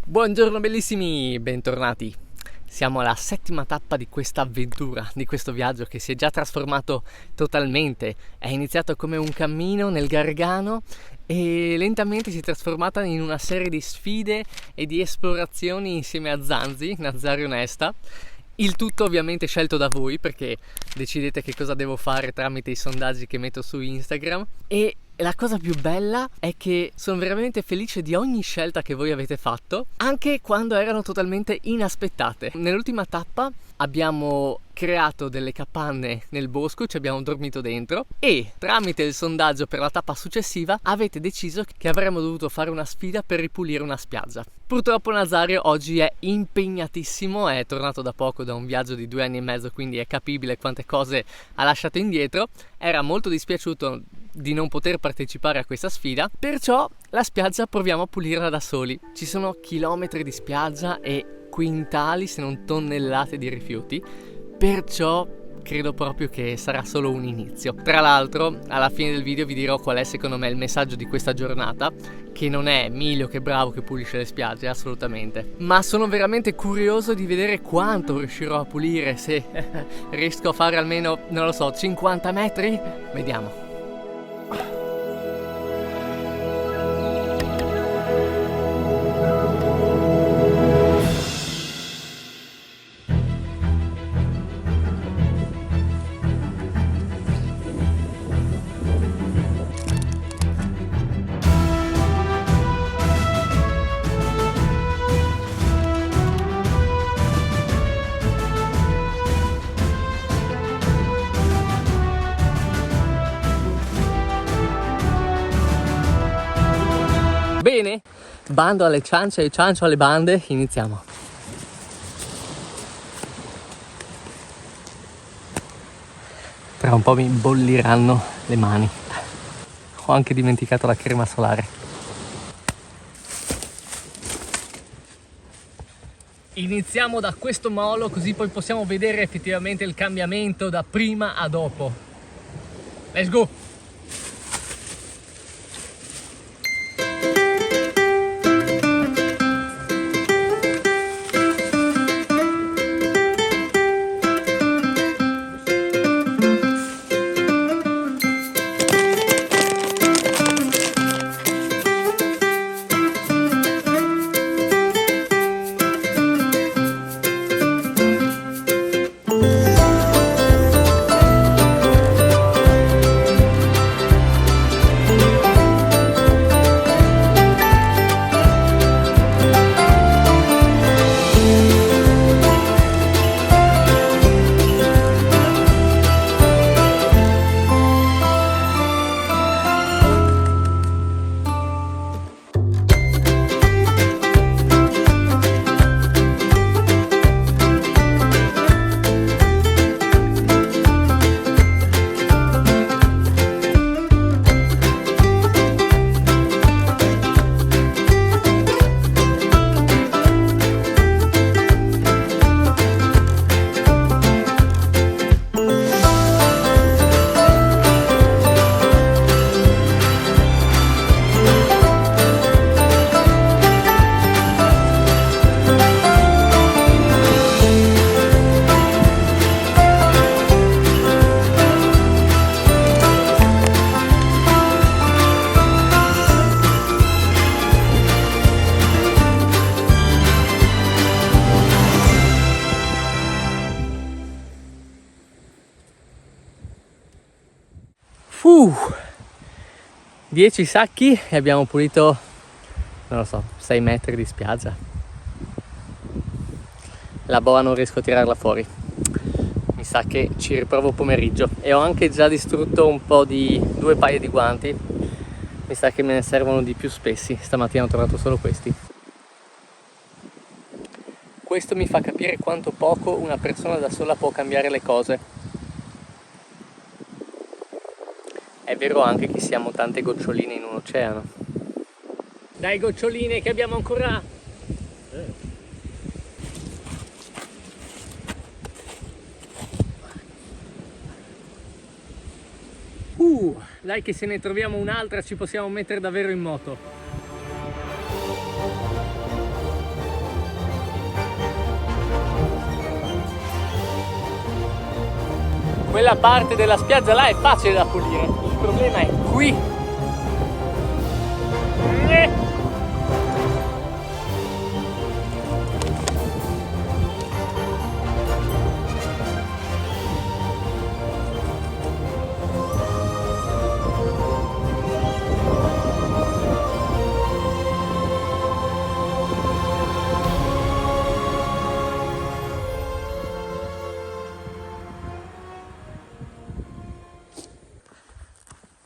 Buongiorno bellissimi, bentornati. Siamo alla settima tappa di questa avventura, di questo viaggio che si è già trasformato totalmente. È iniziato come un cammino nel Gargano e lentamente si è trasformata in una serie di sfide e di esplorazioni insieme a Zanzi, Nazario Nesta. Il tutto ovviamente scelto da voi, perché decidete che cosa devo fare tramite i sondaggi che metto su Instagram. E la cosa più bella è che sono veramente felice di ogni scelta che voi avete fatto, anche quando erano totalmente inaspettate. Nell'ultima tappa abbiamo creato delle capanne nel bosco, ci abbiamo dormito dentro e tramite il sondaggio per la tappa successiva avete deciso che avremmo dovuto fare una sfida per ripulire una spiaggia. Purtroppo Nazario oggi è impegnatissimo, è tornato da poco da un viaggio di 2 anni e mezzo, quindi è capibile quante cose ha lasciato indietro. Era molto dispiaciuto di non poter partecipare a questa sfida, perciò la spiaggia proviamo a pulirla da soli. Ci sono chilometri di spiaggia e quintali, se non tonnellate di rifiuti, perciò credo proprio che sarà solo un inizio. Tra l'altro, alla fine del video vi dirò qual è secondo me il messaggio di questa giornata, che non è Emilio che bravo che pulisce le spiagge, assolutamente, ma sono veramente curioso di vedere quanto riuscirò a pulire, se riesco a fare almeno, non lo so, 50 metri? Vediamo. Bene, bando alle ciance e ciancio alle bande, iniziamo. Tra un po' mi bolliranno le mani. Ho anche dimenticato la crema solare. Iniziamo da questo molo, così poi possiamo vedere effettivamente il cambiamento da prima a dopo. Let's go! Fuh, 10 sacchi e abbiamo pulito, non lo so, 6 metri di spiaggia. La boa non riesco a tirarla fuori, mi sa che ci riprovo pomeriggio. E ho anche già distrutto un po' di 2 paia di guanti, mi sa che me ne servono di più spessi, stamattina ho trovato solo questi. Questo mi fa capire quanto poco una persona da sola può cambiare le cose. È vero anche che siamo tante goccioline in un oceano. Dai goccioline che abbiamo ancora! Dai che se ne troviamo un'altra ci possiamo mettere davvero in moto. Quella parte della spiaggia là è facile da pulire, il problema è qui.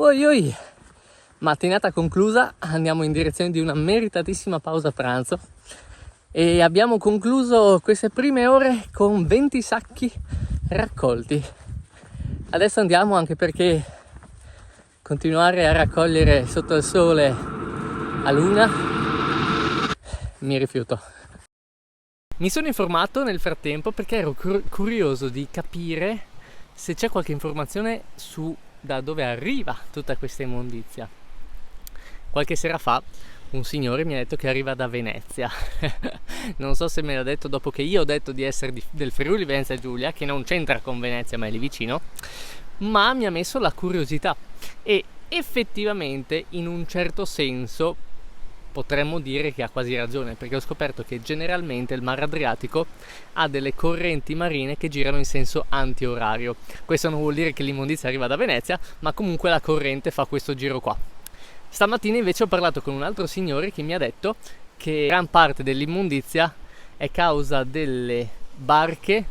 Oi oi, mattinata conclusa, andiamo in direzione di una meritatissima pausa pranzo e abbiamo concluso queste prime ore con 20 sacchi raccolti. Adesso andiamo, anche perché continuare a raccogliere sotto il sole a luna mi rifiuto. Mi sono informato nel frattempo perché ero curioso di capire se c'è qualche informazione su da dove arriva tutta questa immondizia. Qualche sera fa un signore mi ha detto che arriva da Venezia. Non so se me l'ha detto dopo che io ho detto di essere del Friuli Venezia Giulia, che non c'entra con Venezia ma è lì vicino, ma mi ha messo la curiosità e effettivamente in un certo senso potremmo dire che ha quasi ragione, perché ho scoperto che generalmente il Mar Adriatico ha delle correnti marine che girano in senso antiorario. Questo non vuol dire che l'immondizia arriva da Venezia, ma comunque la corrente fa questo giro qua. Stamattina invece ho parlato con un altro signore che mi ha detto che gran parte dell'immondizia è causa delle barche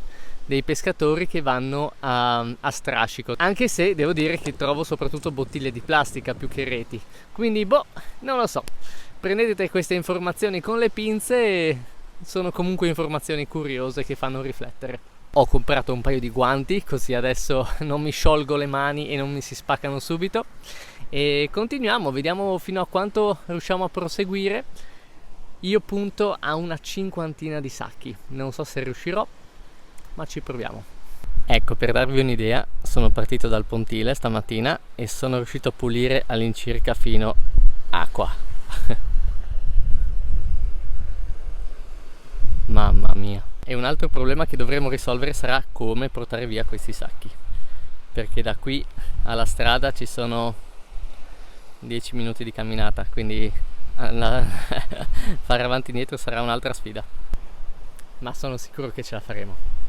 dei pescatori che vanno a strascico, anche se devo dire che trovo soprattutto bottiglie di plastica più che reti, quindi non lo so. Prendete queste informazioni con le pinze, sono comunque informazioni curiose che fanno riflettere. Ho comprato un paio di guanti, così adesso non mi sciolgo le mani e non mi si spaccano subito. E continuiamo, vediamo fino a quanto riusciamo a proseguire. Io punto a una 50 di sacchi, non so se riuscirò, ma ci proviamo. Ecco, per darvi un'idea, sono partito dal pontile stamattina e sono riuscito a pulire all'incirca fino a qua. Mamma mia. E un altro problema che dovremo risolvere sarà come portare via questi sacchi, perché da qui alla strada ci sono 10 minuti di camminata, quindi fare avanti e indietro sarà un'altra sfida, ma sono sicuro che ce la faremo.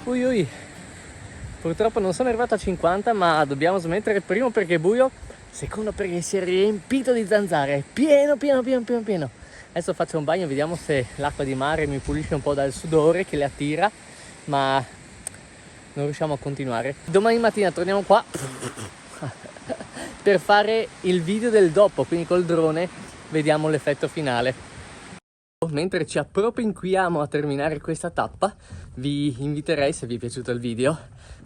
Ui ui, purtroppo non sono arrivato a 50, ma dobbiamo smettere, primo perché è buio, secondo perché si è riempito di zanzare, pieno. Adesso faccio un bagno, vediamo se l'acqua di mare mi pulisce un po' dal sudore che le attira, ma non riusciamo a continuare. Domani mattina torniamo qua per fare il video del dopo, quindi col drone vediamo l'effetto finale. Mentre ci appropinquiamo a terminare questa tappa, vi inviterei, se vi è piaciuto il video,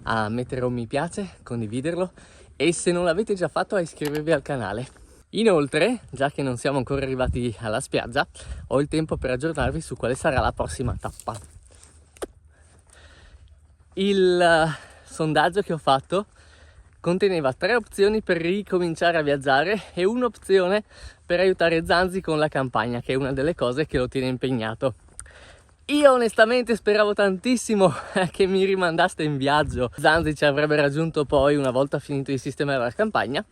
a mettere un mi piace, condividerlo e se non l'avete già fatto a iscrivervi al canale. Inoltre, già che non siamo ancora arrivati alla spiaggia, ho il tempo per aggiornarvi su quale sarà la prossima tappa. Il sondaggio che ho fatto conteneva 3 opzioni per ricominciare a viaggiare e un'opzione per aiutare Zanzi con la campagna, che è una delle cose che lo tiene impegnato. Io onestamente speravo tantissimo che mi rimandaste in viaggio. Zanzi ci avrebbe raggiunto poi una volta finito di sistemare la campagna,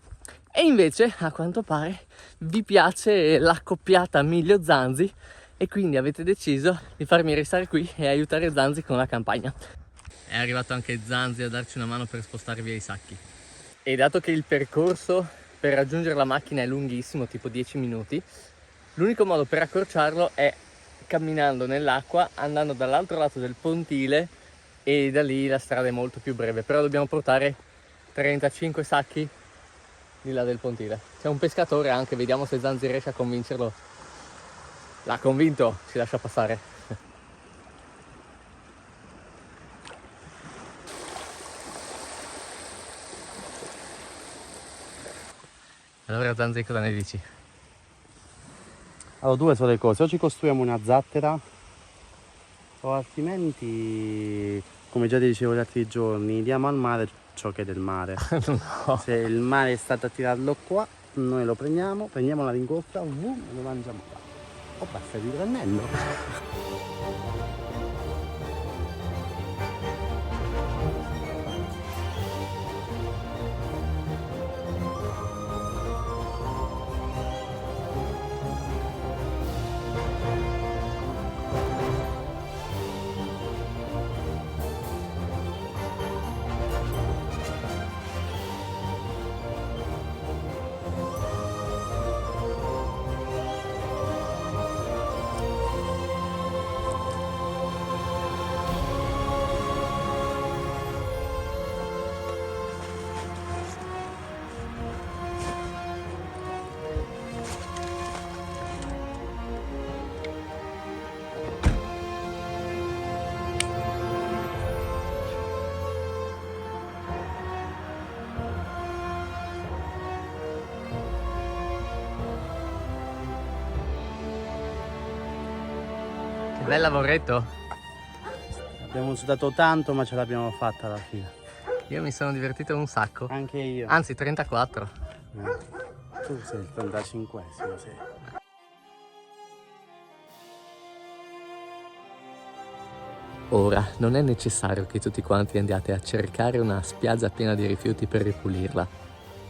e invece a quanto pare vi piace l'accoppiata Miglio-Zanzi e quindi avete deciso di farmi restare qui e aiutare Zanzi con la campagna. È arrivato anche Zanzi a darci una mano per spostare via i sacchi. E dato che il percorso per raggiungere la macchina è lunghissimo, tipo 10 minuti, l'unico modo per accorciarlo è camminando nell'acqua, andando dall'altro lato del pontile, e da lì la strada è molto più breve, però dobbiamo portare 35 sacchi di là del pontile. C'è un pescatore anche, vediamo se Zanzi riesce a convincerlo. L'ha convinto, ci lascia passare. Allora Zanzi, cosa ne dici? Allora, due sono le cose: o ci costruiamo una zattera, o altrimenti, come già ti dicevo gli altri giorni, diamo al mare ciò che è del mare. No. Se il mare è stato a tirarlo qua, noi lo prendiamo la ringotta, e lo mangiamo qua. O basta il riprendendo. Che bel lavoretto. Abbiamo sudato tanto, ma ce l'abbiamo fatta alla fine. Io mi sono divertito un sacco. Anche io. Anzi, 34. Tu sei il 35esimo, sì. Ora, non è necessario che tutti quanti andiate a cercare una spiaggia piena di rifiuti per ripulirla.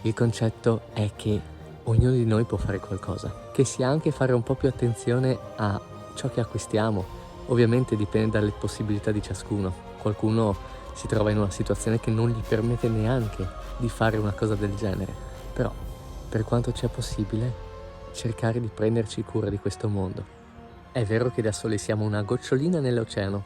Il concetto è che ognuno di noi può fare qualcosa, che sia anche fare un po' più attenzione a ciò che acquistiamo. Ovviamente dipende dalle possibilità di ciascuno. Qualcuno si trova in una situazione che non gli permette neanche di fare una cosa del genere. Però, per quanto sia possibile, cercare di prenderci cura di questo mondo. È vero che da soli siamo una gocciolina nell'oceano,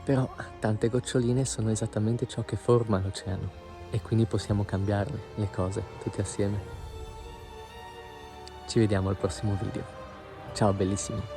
però tante goccioline sono esattamente ciò che forma l'oceano e quindi possiamo cambiarle, le cose, tutti assieme. Ci vediamo al prossimo video. Ciao bellissimi!